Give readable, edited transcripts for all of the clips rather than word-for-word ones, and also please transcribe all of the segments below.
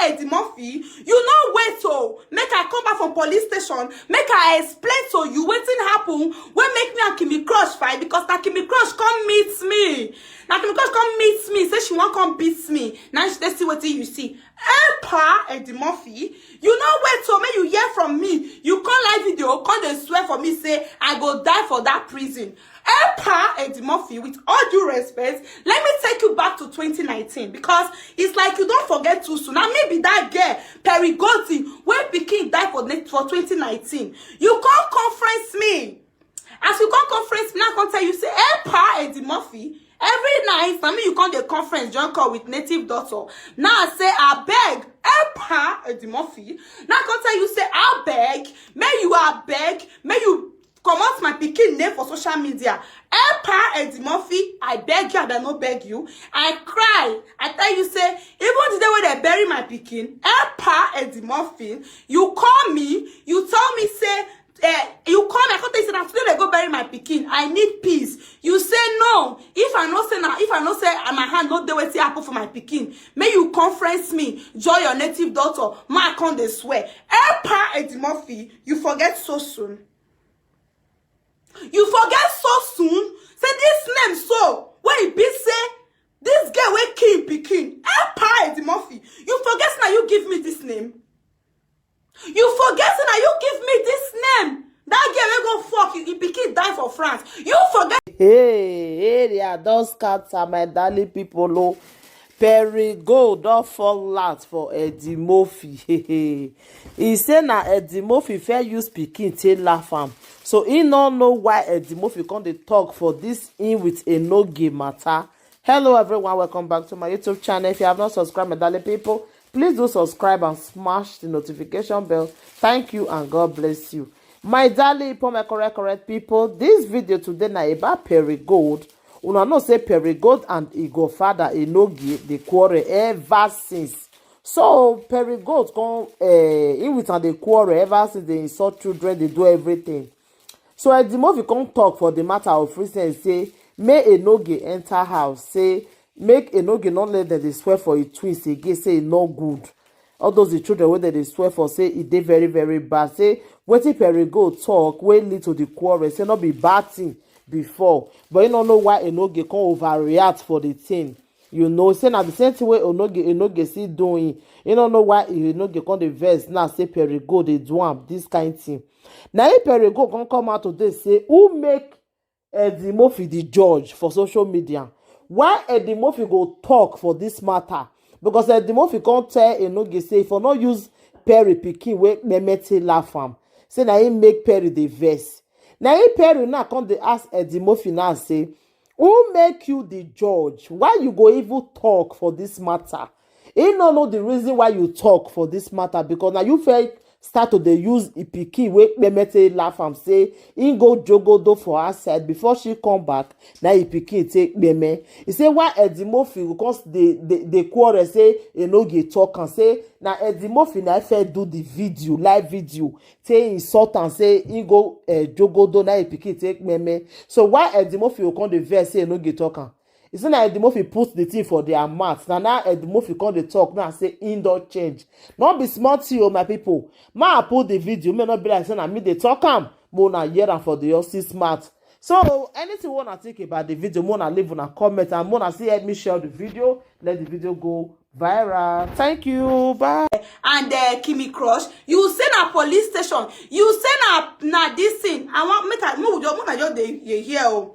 Eddie Murphy, you no wait to make I come back from police station, make I explain to you wetin happen when make me and Kimi Crush fight, because na Kimi Crush come meet me. Now Kimi Crush come meet me, say she want come beat me. Now she see wetin you see. Eddie Murphy, you no wait to make you hear from me. You come live video, come dey swear for me, say I go die for that prison. Eddie Murphy, with all due respect, let me take you back to 2019, because it's like you don't forget too soon. Now maybe that girl Perry Gotti, when Pikin died for 2019, you can't conference me. As you can't conference me, I can tell you, say Eddie Murphy, every night for me you come the conference join call with native daughter. Now I say I beg Eddie Murphy. Now I can tell you, say I beg, may you come out my Pikin name for social media. Eddie Murphy, I beg you, I don't no beg you. I cry. I tell you, say, even the day when they bury my Pikin, Eddie Murphy, you call me, you tell me, say, you call me, I can't tell you, say, today they go bury my Pikin. I need peace. You say no. If I know say my hand not the way to happen for my Pikin, may you conference me, join your native daughter, my con they swear. Eddie Murphy, you forget so soon. You forget so soon. Say this name so. When it be say this girl will kill Pikin. Eddie Murphy. You forget now you give me this name. You forget now you give me this name. That girl will go fuck you. Pikin die for France. You forget. Hey, they are those cats are my darling people. Oh. Perry Gold don't fall out for Eddie Murphy. He say na Eddie Murphy fair use Pikin take laugh am. So he no know why Eddie Murphy come dey talk for this in with a no game matter. Hello everyone, welcome back to my YouTube channel. If you have not subscribed, my darling people, please do subscribe and smash the notification bell. Thank you and God bless you. My darling people, my correct people, this video today na about Perry Gold. Una know say Perry Gold and Igor father Enogie dey quarrel ever since. So Perry Gold come in with and dey quarrel ever since they insult children, they do everything. So Eddie Murphy come talk for the matter of recent, say make Enogie enter house, say make Enogie not let them dey swear for his twins again, say e no good. All those the children wey they swear for, say e dey very bad. Say wetin Perry Gold talk wey lead to the quarrel, say not be bad thing before, but you don't know why Enogie come overreact for the thing. You know, say na the same thing wey Enogie still doing. You don't know why Enogie come the verse now say Perry Gold dey do am this kind of thing. Now if Perry Gold come out today say who make Eddie Murphy the judge for social media? Why Eddie Murphy go talk for this matter? Because Eddie Murphy can't tell Enogie say if I not use Perry Pikin wey Memete laugh am, say na him make Perry the verse. Now if Perry now come dey ask Eddie Murphy now say who make you the judge? Why you go even talk for this matter? He no know the reason why you talk for this matter, because now you felt start to dey use Pikin wey Memete laugh am, say he go jogodo for her side before she come back. Now Pikin take Meme. He say why Eddie Murphy because they quarrel, say Enogie talk and say now Eddie Murphy na first do the video, live video, say insult and say he go jogodo, now Pikin take Meme. So why Eddie Murphy will come the verse say Enogie talk am? You see now Eddie Murphy put the thing for their mouth. Now Eddie Murphy come the talk now say indoor change. Not be smart to you, my people. Ma put the video, may not be like saying I me they talk am. Mona hear am for the aussi smart. So anything you wanna think about the video, Mona leave on a comment and Mona say help me share the video. Let the video go viral. Thank you. Bye. And Kimi Crush, you say na police station. You say na this thing. I want make I move just dey hear.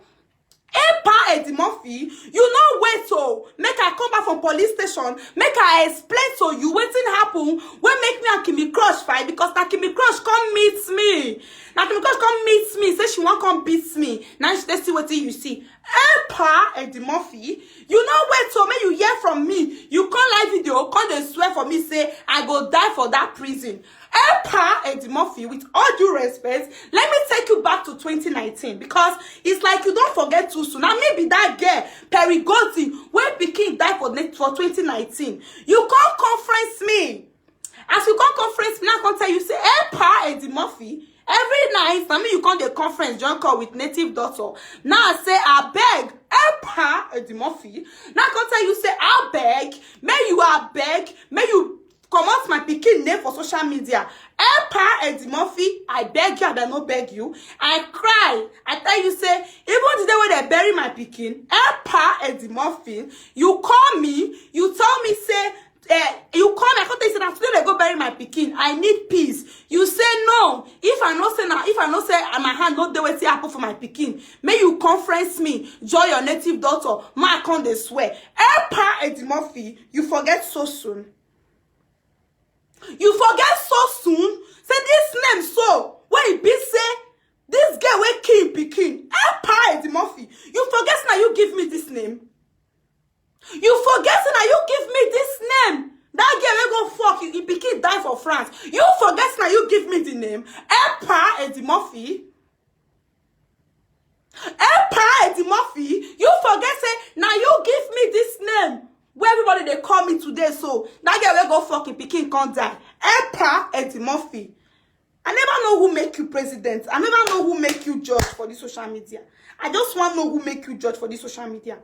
Eddie Murphy, you no wait to make I come back from police station, make I explain to you wetin happen when make me and Kimi Crush fight, because na Kimi Crush come meet me. Now Kimi Crush come meet me, say she want come beat me. Now she see wetin you see. Eddie Murphy, you no wait to make you hear from me. You come live video, come dey swear for me, say I go die for that prison. Eddie Murphy, with all due respect, let me take you back to 2019, because it's like you don't forget too soon. Now maybe that girl Perry Gotti when Pikin died for 2019, you can't conference me. As you can't conference me, I can tell you, say Eddie Murphy, every night for me you come the conference join call with native daughter. Now I say I beg Eddie Murphy. Now I can tell you, say I beg, may you come pikin name for social media. Pa Eddie Murphy, I beg you, I don't no beg you. I cry. I tell you, say, even the day when they bury my pikin, Pa Eddie Murphy, you call me, you tell me, say, you call me, I can't tell you, say, today they go bury my pikin. I need peace. You say no. If I know say now, if I know say my hand not the way to happen for my pikin, may you conference me, join your native daughter, my account they swear. Pa Eddie Murphy, you forget so soon. You forget so soon. Say this name so. When it be say, this girl will kill pikin. Pa Eddie Murphy. You forget now you give me this name. You forget now you give me this name. That girl will go fuck you. If pikin die for France. You forget now you give me the name. Pa Eddie Murphy. Pa Eddie Murphy. You forget say now you give me this name. Where everybody they call me today, so that girl will go fucking pikin can't die. Pa Eddie Murphy. I never know who make you president. I never know who make you judge for the social media. I just want to know who make you judge for the social media.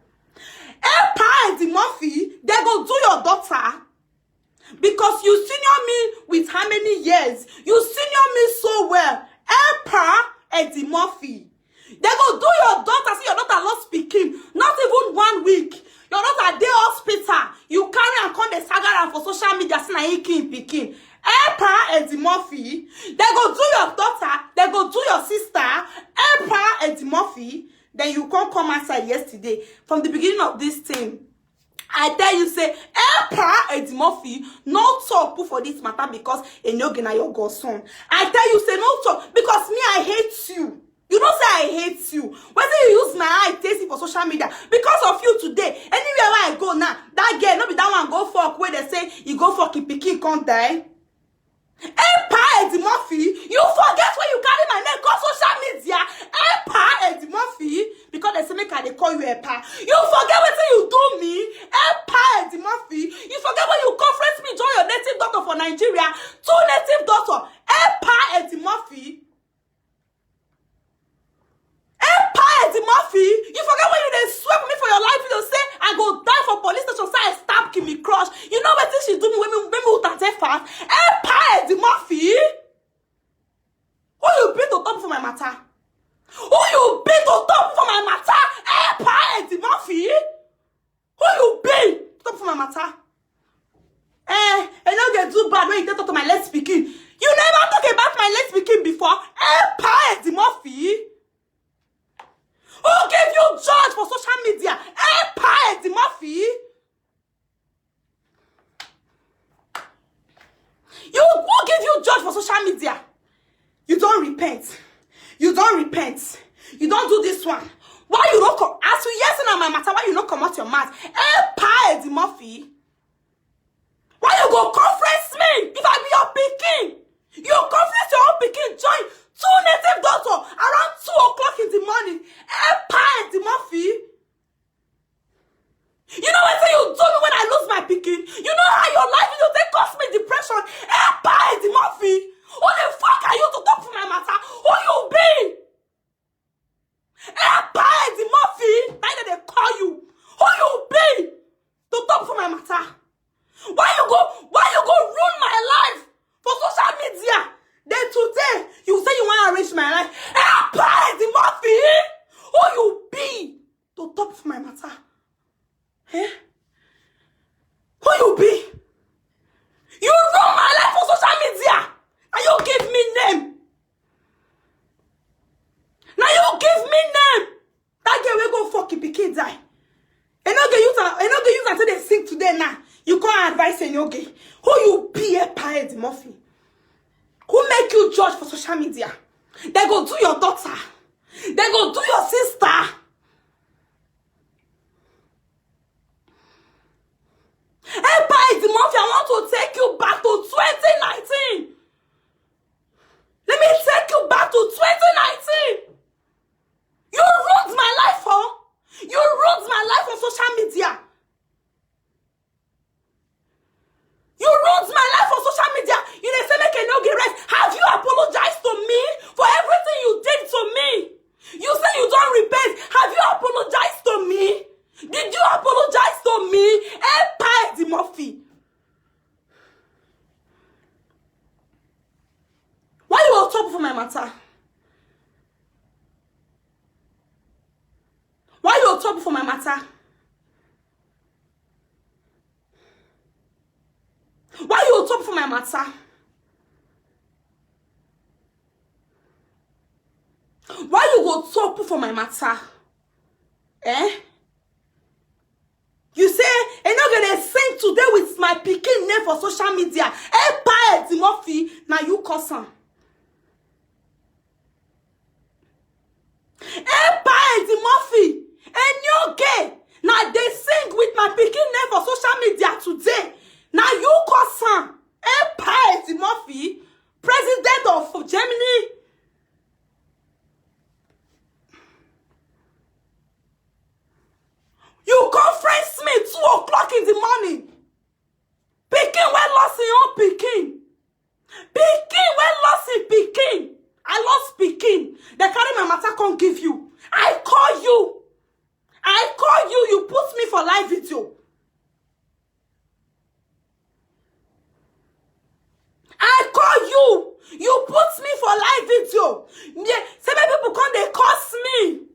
Pa Eddie Murphy, they go do your daughter because you senior me with how many years? You senior me so well. Pa Eddie Murphy. They go do your daughter, see your daughter lost speaking. Not even 1 week. Your daughter dey hospital. You carry and come the saga for social media, see na pikin. Pa Eddie Murphy. They go do your daughter. They go do your sister. Pa Eddie Murphy. Then you can't come outside yesterday. From the beginning of this thing, I tell you, say, Pa Eddie Murphy, no talk for this matter because Enoge na your godson. I tell you, say, no talk because me, I hate you. You don't say I hate you. Whether you use my eye taste it for social media. Because of you today, anywhere where I go now, that girl, not be that one go fuck where they say you go fuck if pikin can't die. Pa Eddie Murphy, you forget when you carry my name, go social media. Pa Eddie Murphy, because they say make they call you Pa. You forget what you do me. Pa Eddie Murphy, you forget when you conference me, join your native doctor for Nigeria. 2 native doctor. Pa Eddie Murphy. Pa Eddie Murphy, you forget when you dey swear for me for your life, you say I go die for police station, say I stab Kimmy Crush. You know what she do me when me utate fast? Pa Eddie Murphy, who you been to talk for my matter? Who you been to talk for my matter? Pa Eddie Murphy, who you been to talk for my matter? I know they do bad when you talk to my late speaking. You never talk about my late speaking before. Pa Eddie Murphy. Who gave you judge for social media? Pa Eddie Murphy. Who gave you judge for social media? You don't repent. You don't repent. You don't do this one. Why you don't come? As you yes in my matter, why you don't come out your mouth? Pa Eddie Murphy. Why you go conference me if I be your pikin? You conference your own pikin, join 2 native doctor around 2 o'clock in the morning. Pa Eddie Murphy. You know what you do me when I lose my pikin? You know how your life will take cause me depression. Pa Eddie Murphy. Who the fuck are you to talk for my matter? Who you be? Pa Eddie Murphy. Neither they call you. Who you be to talk for my matter? Why you go ruin my life for social media? Then today, you say you want to arrange my life. Pa Eddie Murphy, who you be to talk for my matter? Who you be? You ruin my life for social media. And you give me name. Now you give me name. That girl will go fuck if the kid die. And no get use until they sing today now. You can't advise Enoge. Who you be, Pa Eddie Murphy? Who make you judge for social media? They go do your daughter. They go do your sister. Pa Eddie Murphy, I want to take you back to 2019. Let me take you back to 2019. You ruined my life, huh? You ruined my life on social media. You ruined my life on social media. You didn't say make Enoge rest. Have you apologized to me for everything you did to me? You say you don't repent. Have you apologized to me? Did you apologize to me? Pa Eddie Murphy. talk for my matter? Why you talk for my matter? Why you talk for my matter? Why you go talk for my matter? Eh? You say, I'm not gonna sing today with my pikin name for social media. Eh, pa Timothy, now you cause him. Eh, pa Timothy, and you gay. Now they sing with my pikin name for social media today. Now you cause him. Eh, pa Timothy, president of Germany. You conference me 2 o'clock in the morning. Pikin when lost in your pikin. Pikin when lost in pikin. I lost pikin. They carry my matter can't give you. I call you. I call you. You put me for live video. I call you. You put me for live video. Yeah, some people come they curse me.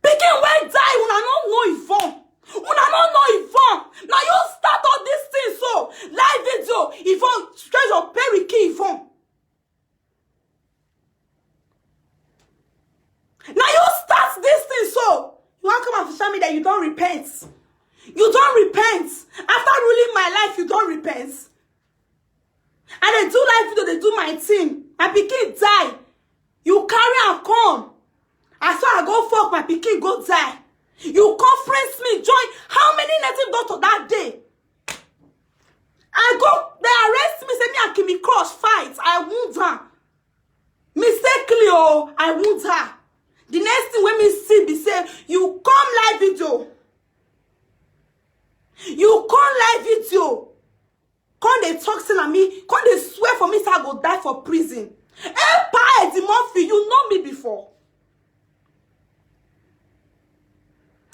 Pikin when die, una no know Yvonne. Una no know Yvonne. Now you start all these things so. Live video, Yvonne, treasure Perry key Yvonne. Now you start this thing so. You want to come and tell me that you don't repent. You don't repent. After ruling my life, you don't repent. And they do live video, they do my thing. My pikin die. You carry and come. I saw I go fuck my pikin go die. You conference me, join. How many native doctors that day? I go, they arrest me, say me and Kimi Crush fight. I wound her. Mistakenly, oh, I wound her. The next thing when me see, be say, you come live video. You come live video. Come they talk to me. Come they swear for me, so I go die for prison. Empire Dimorphy, you know me before.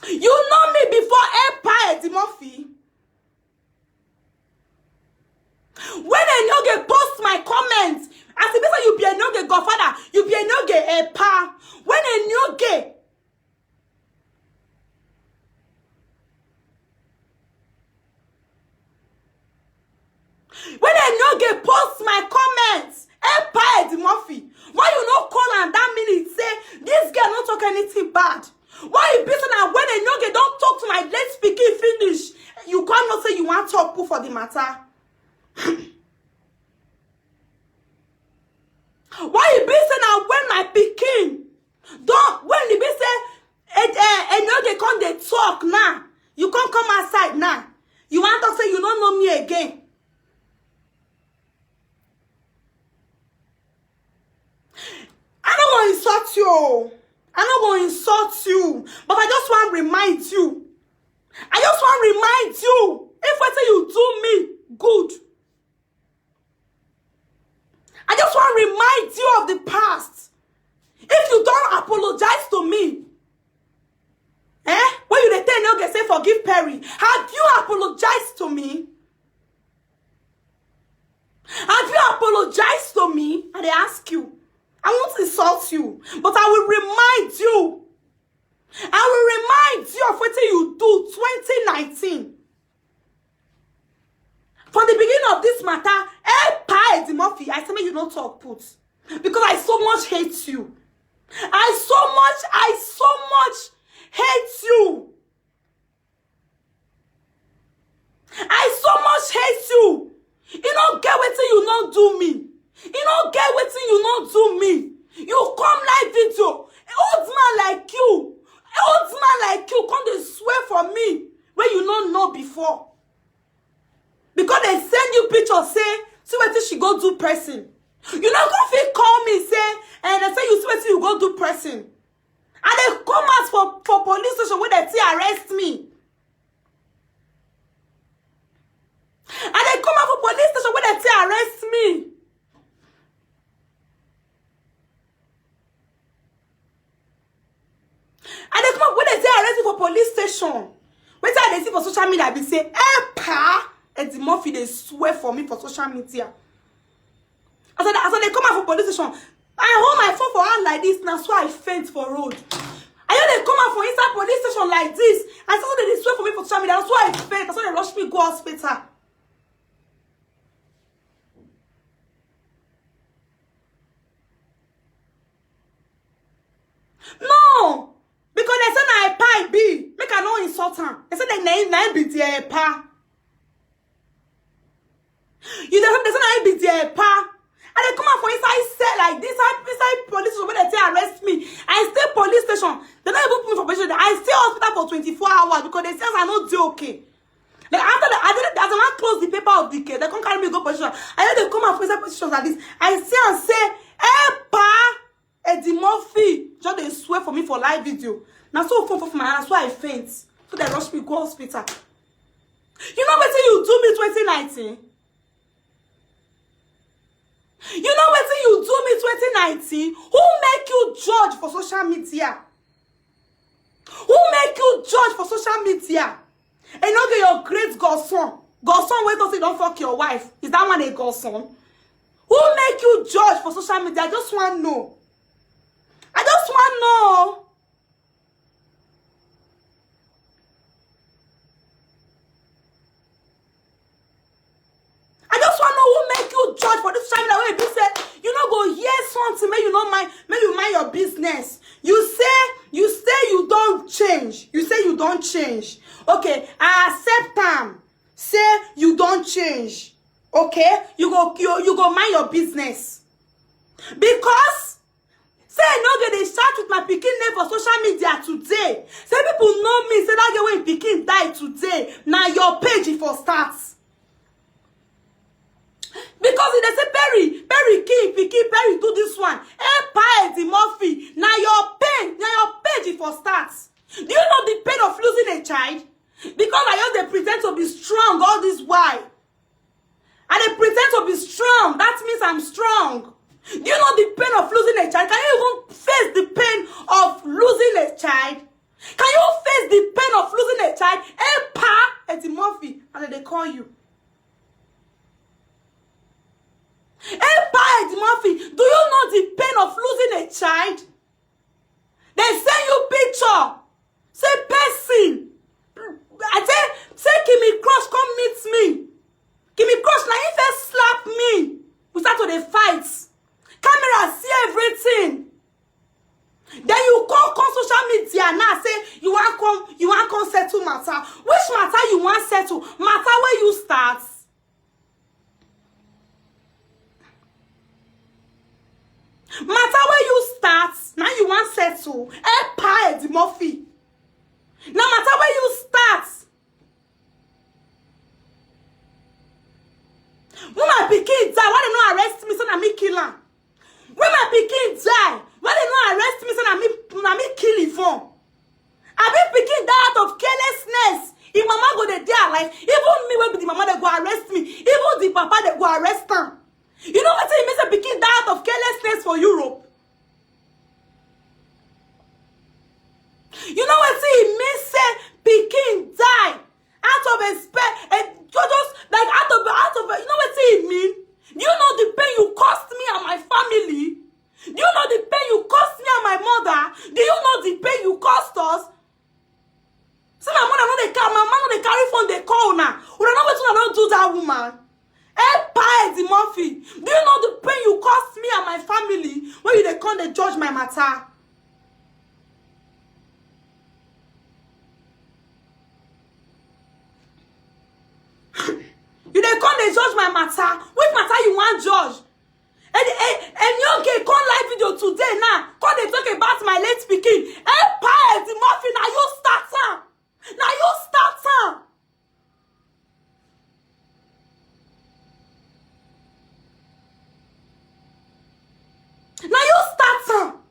You know me before Empire Dimorphy. When I no get post my comments, as if you be a no get godfather, you be a no get a pa. When I no get post my comments, Empire Dimorphy. Why you no call and that minute say this girl not talk anything bad? Why you busy now when I no get don't talk to my late speaking finish? You can't not say you want to talk for the matter. Why you busy now when my pikin don't when the be say and no they come they talk now? You can't come outside now. You want to say you don't know me again. I don't want to insult you. I don't want to insult you. But I just want to remind you. I just want to remind you. If what you do me good. I just want to remind you of the past. If you don't apologize to me. When you tell you get say forgive Perry. Have you apologized to me? Have you apologized to me? And they ask you. I won't insult you, but I will remind you. I will remind you of what you do 2019. From the beginning of this matter, Empire Dimorphy, I say you don't talk put. Because I so much hate you. I so much hate you. I so much hate you. You don't get what you don't do me. You don't get what you don't do me. You come live video. Old man like you. Come to swear for me when you don't know before. Because they send you pictures say, see what she go do person. You not gonna feel call me say, and they say you see what you go do person. And they come out for police station where they say arrest me. And they come out for police station where they say arrest me. And they come up when they say arrest me for police station. When they see for social media, they say, pa, and Dimorphy, they swear for me for social media. As I dey come out for police station, I hold my phone for hand like this, na so I faint for road. I know they come out for inside police station like this, and so they swear for me for social media, that's why I faint, that's why they rush me go hospital. No! Because they say na epa I be. Make I no insult am. They say na be the epa. You they say na be the epa. And they come out for inside cell like this, inside police station, when they say arrest me. I stay police station. They don't even put me for police station. I stay hospital for 24 hours because they say I not do okay. Like after that, I didn't, as I want close the paper of the case, they can't carry me go police station. I know they come out for inside police station like this. I see and say, epa, Eddie Murphy. Just they swear for me for live video. Now so phone for my hand, so I faint. So they rush me go hospital. You know what you do me 2019? You know what you do me 2019? Who make you judge for social media? Who make you judge for social media? And you know get your great godson. Godson wait until you don't fuck your wife. Is that one a godson? Who make you judge for social media? I just want to know. I just want to know. I just want to know who make you judge for this social media. Where you say you not go hear something, may you not mind, may you mind your business. You say you don't change. You say you don't change. Okay, I accept them. Say you don't change. Okay, you go mind your business. Because say no get they start with my pikin name for social media today. Say people know me. Say that girl when pikin die today. Now your page for starts. Because they say Perry King, Perry do this one. Eddie Murphy. Now your page for starts. Do you know the pain of losing a child? Because I just they pretend to be strong all this while. And they pretend to be strong. That means I'm strong. Do you know the pain of losing a child? Can you even face the pain of losing a child? Can you face the pain of losing a child? Eddie Murphy. And then they call you. Eddie Murphy, do you know the pain of losing a child? They send you picture. Say person. I say Kimmy Crush come meet me. Kimmy Crush now if they slap me. We start to the fights. Camera see everything. Then you come social media now say you want come settle matter. Which matter you want settle? Matter where you start. Matter where you start, now you want settle. Eddie Murphy. Now matter where you start. When my pikin die, why they not arrest me so na me kill am? When my pikin die, why they not arrest me so na me kill Yvonne? I be pikin die out of carelessness. If mama go dey alive, even me wey be the mama they go arrest me. Even the papa they go arrest am. You know what it means a pikin die out of carelessness for Europe? You know what it means say pikin die out of a just like out of you know what it mean? Do you know the pain you cost me and my family? Do you know the pain you cost me and my mother? Do you know the pain you cost us? See my mother no dey carry, my man no dey carry phone dey call now. We don't know wetin I don't do that woman. Eddie Murphy, do you know the pain you cost me and my family when you dey come dey judge my matter? You dey come dey judge my matter. Which matter you want judge? And you okay come live video today now. Come dey talk about my late pikin. Eddie Murphy, now you start am. Now you start am. Now you start am.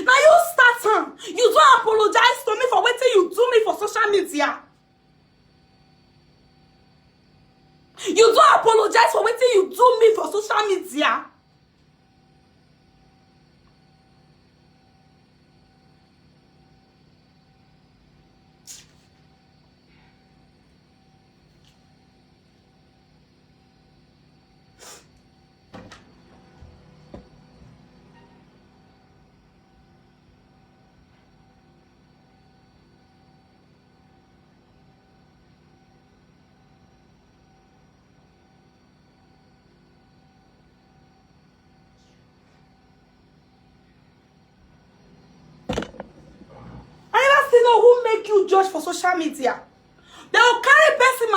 Now you start am. You don't apologize to me for wetin you do me for social media. You don't apologize for wetin you do me for social media. make you judge for social media. They will carry person